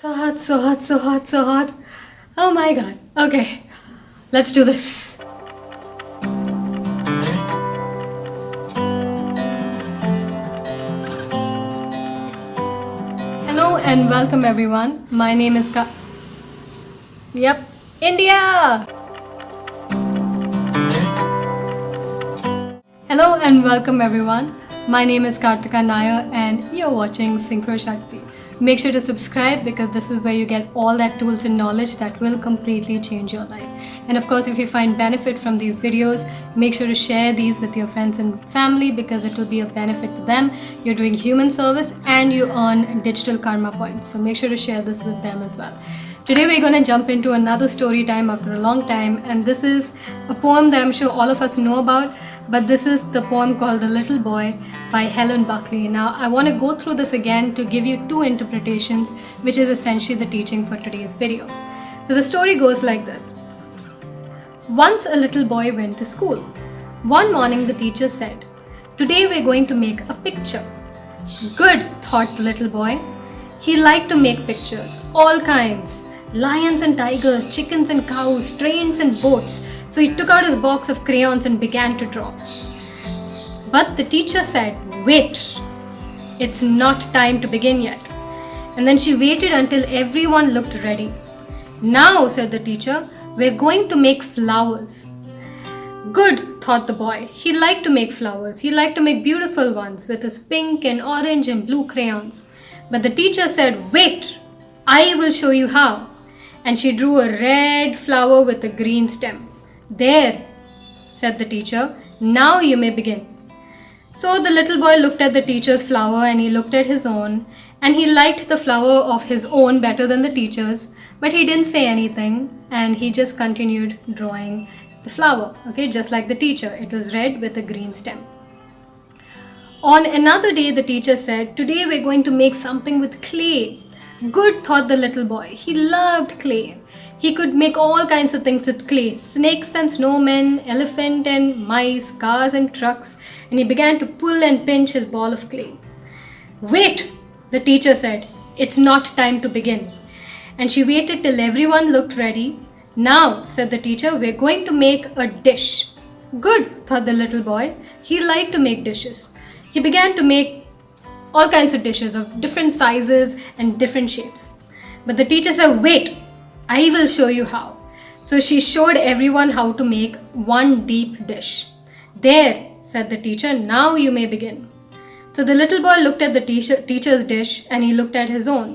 So hot, so hot, so hot, so hot. Oh my god. Okay, let's do this. Hello and welcome everyone. My name is Yep, India! Hello and welcome everyone. My name is Kartika Nair and you're watching Synchro Shakti. Make sure to subscribe because this is where you get all that tools and knowledge that will completely change your life. And of course, if you find benefit from these videos, make sure to share these with your friends and family because it will be a benefit to them. You're doing human service and you earn digital karma points. So make sure to share this with them as well. Today we're going to jump into another story time after a long time, and this is a poem that I'm sure all of us know about, but this is the poem called The Little Boy by Helen Buckley. Now I want to go through this again to give you two interpretations, which is essentially the teaching for today's video. So the story goes like this. Once a little boy went to school. One morning the teacher said, "Today we're going to make a picture." Good, thought the little boy. He liked to make pictures, all kinds. Lions and tigers, chickens and cows, trains and boats. So he took out his box of crayons and began to draw. But the teacher said, "Wait, it's not time to begin yet." And then she waited until everyone looked ready. "Now," said the teacher, "we're going to make flowers." Good, thought the boy. He liked to make flowers. He liked to make beautiful ones with his pink and orange and blue crayons. But the teacher said, "Wait, I will show you how." And she drew a red flower with a green stem. "There," said the teacher, "now you may begin." So the little boy looked at the teacher's flower and he looked at his own, and he liked the flower of his own better than the teacher's, but he didn't say anything and he just continued drawing the flower, okay, just like the teacher. It was red with a green stem. On another day, the teacher said, "Today we're going to make something with clay." Good, thought the little boy. He loved clay. He could make all kinds of things with clay. Snakes and snowmen, elephant and mice, cars and trucks. And he began to pull and pinch his ball of clay. "Wait," the teacher said. "It's not time to begin." And she waited till everyone looked ready. "Now," said the teacher, "we're going to make a dish." Good, thought the little boy. He liked to make dishes. He began to make all kinds of dishes of different sizes and different shapes. But the teacher said, "Wait, I will show you how." So she showed everyone how to make one deep dish. "There," said the teacher, "now you may begin." So the little boy looked at the teacher's dish and he looked at his own.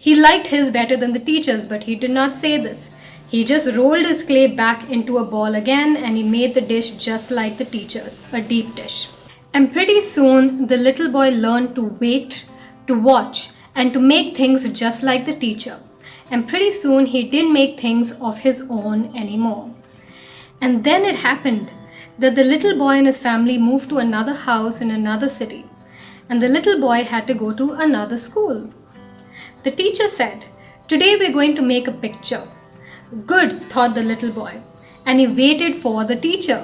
He liked his better than the teacher's, but he did not say this. He just rolled his clay back into a ball again and he made the dish just like the teacher's, a deep dish. And pretty soon, the little boy learned to wait, to watch, and to make things just like the teacher. And pretty soon, he didn't make things of his own anymore. And then it happened that the little boy and his family moved to another house in another city. And the little boy had to go to another school. The teacher said, "Today we're going to make a picture." Good, thought the little boy. And he waited for the teacher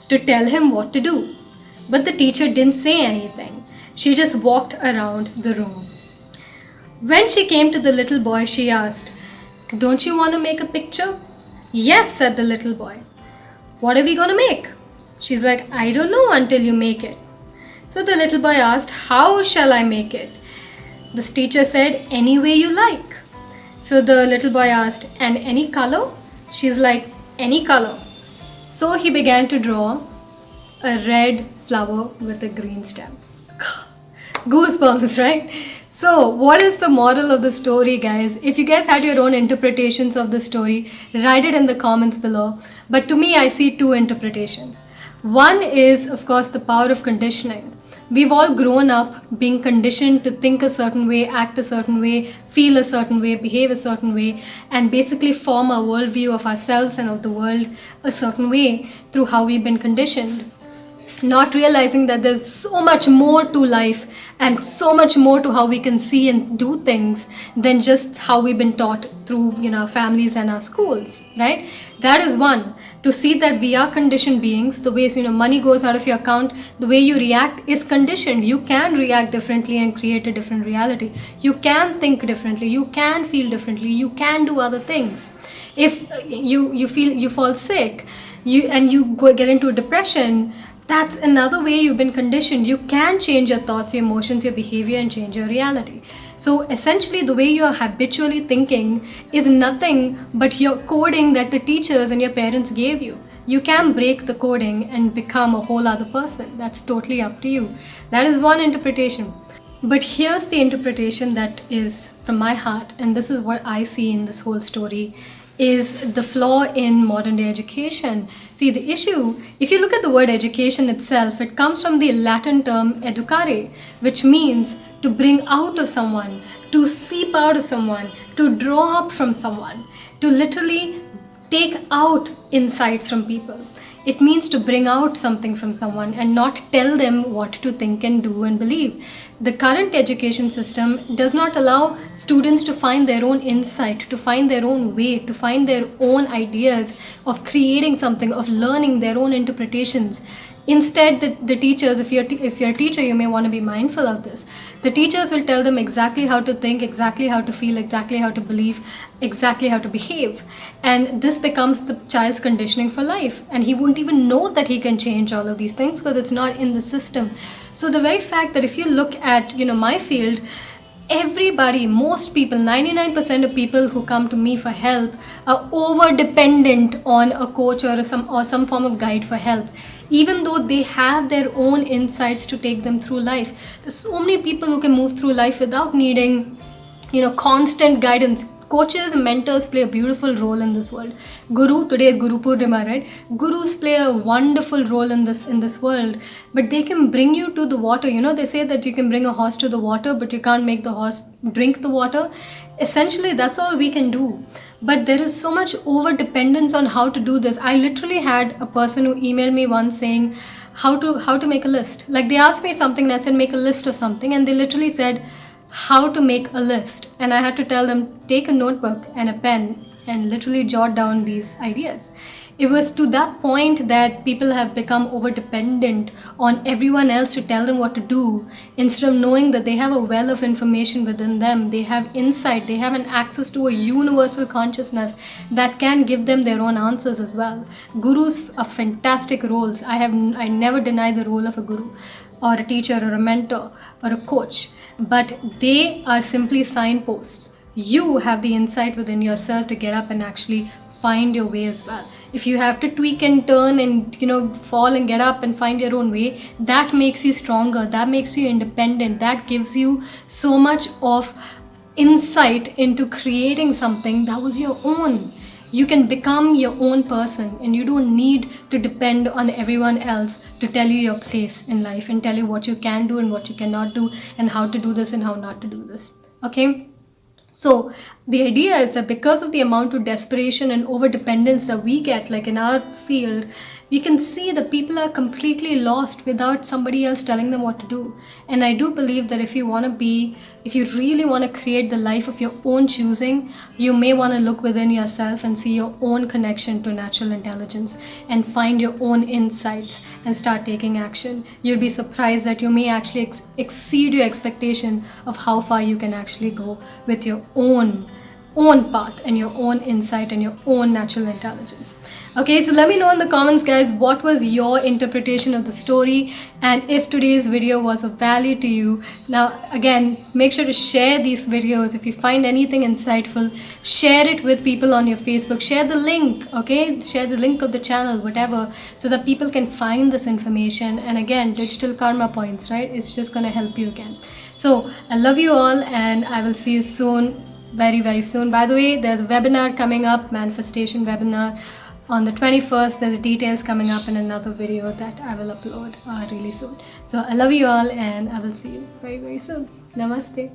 to tell him what to do. But the teacher didn't say anything. She just walked around the room. When she came to the little boy, she asked, "Don't you want to make a picture?" "Yes," said the little boy. "What are we going to make?" She's like, "I don't know until you make it." So the little boy asked, "How shall I make it?" The teacher said, "Any way you like." So the little boy asked, "And any color?" She's like, "Any color." So he began to draw a red flower with a green stem. Goosebumps, right? So what is the moral of the story, guys? If you guys had your own interpretations of the story, write it in the comments below. But to me, I see two interpretations. One is, of course, the power of conditioning. We've all grown up being conditioned to think a certain way, act a certain way, feel a certain way, behave a certain way, and basically form a worldview of ourselves and of the world a certain way through how we've been conditioned. Not realizing that there's so much more to life and so much more to how we can see and do things than just how we've been taught through our families and our schools, right? That is one. To see that we are conditioned beings. The ways money goes out of your account, the way you react is conditioned. You can react differently and create a different reality. You can think differently, you can feel differently, you can do other things. If you fall sick, you get into a depression, that's another way you've been conditioned. You can change your thoughts, your emotions, your behavior, and change your reality. So essentially, the way you're habitually thinking is nothing but your coding that the teachers and your parents gave you. You can break the coding and become a whole other person. That's totally up to you. That is one interpretation. But here's the interpretation that is from my heart, and this is what I see in this whole story, is the flaw in modern day education. See, the issue, if you look at the word education itself, it comes from the Latin term educare, which means to bring out of someone, to seep out of someone, to draw up from someone, to literally take out insights from people. It means to bring out something from someone and not tell them what to think and do and believe. The current education system does not allow students to find their own insight, to find their own way, to find their own ideas of creating something, of learning their own interpretations. Instead, the teachers, if you're a teacher, you may want to be mindful of this. The teachers will tell them exactly how to think, exactly how to feel, exactly how to believe, exactly how to behave. And this becomes the child's conditioning for life. And he won't even know that he can change all of these things because it's not in the system. So the very fact that if you look at, my field, everybody, most people, 99% of people who come to me for help are over dependent on a coach or some form of guide for help, even though they have their own insights to take them through life. There's so many people who can move through life without needing constant guidance. Coaches and mentors play a beautiful role in this world. Today is Guru Purnima, right? Gurus play a wonderful role in this world, but they can bring you to the water. They say that you can bring a horse to the water, but you can't make the horse drink the water. Essentially, that's all we can do. But there is so much over dependence on how to do this. I literally had a person who emailed me once saying how to make a list. Like, they asked me something and I said make a list of something, and they literally said how to make a list, and I had to tell them take a notebook and a pen and literally jot down these ideas. It was to that point that people have become over dependent on everyone else to tell them what to do, instead of knowing that they have a well of information within them. They have insight, they have an access to a universal consciousness that can give them their own answers as well. Gurus are fantastic roles. I never deny the role of a guru or a teacher or a mentor or a coach, but they are simply signposts. You have the insight within yourself to get up and actually find your way as well. If you have to tweak and turn and fall and get up and find your own way, that makes you stronger, that makes you independent, that gives you so much of insight into creating something that was your own. You can become your own person, and you don't need to depend on everyone else to tell you your place in life and tell you what you can do and what you cannot do and how to do this and how not to do this. Okay? So the idea is that because of the amount of desperation and over dependence that we get, like in our field, you can see that people are completely lost without somebody else telling them what to do. And I do believe that if you really want to create the life of your own choosing, you may want to look within yourself and see your own connection to natural intelligence and find your own insights and start taking action. You'll be surprised that you may actually exceed your expectation of how far you can actually go with your own path and your own insight and your own natural intelligence. Okay, so let me know in the comments, guys, what was your interpretation of the story, and if today's video was of value to you. Now, again, make sure to share these videos. If you find anything insightful, share it with people on your Facebook. Share the link, okay? Share the link of the channel, whatever, so that people can find this information. And again, digital karma points, right? It's just going to help you again. So, I love you all, and I will see you soon, very, very soon. By the way, there's a webinar coming up, manifestation webinar. On the 21st, there's details coming up in another video that I will upload really soon. So I love you all, and I will see you very, very soon. Namaste.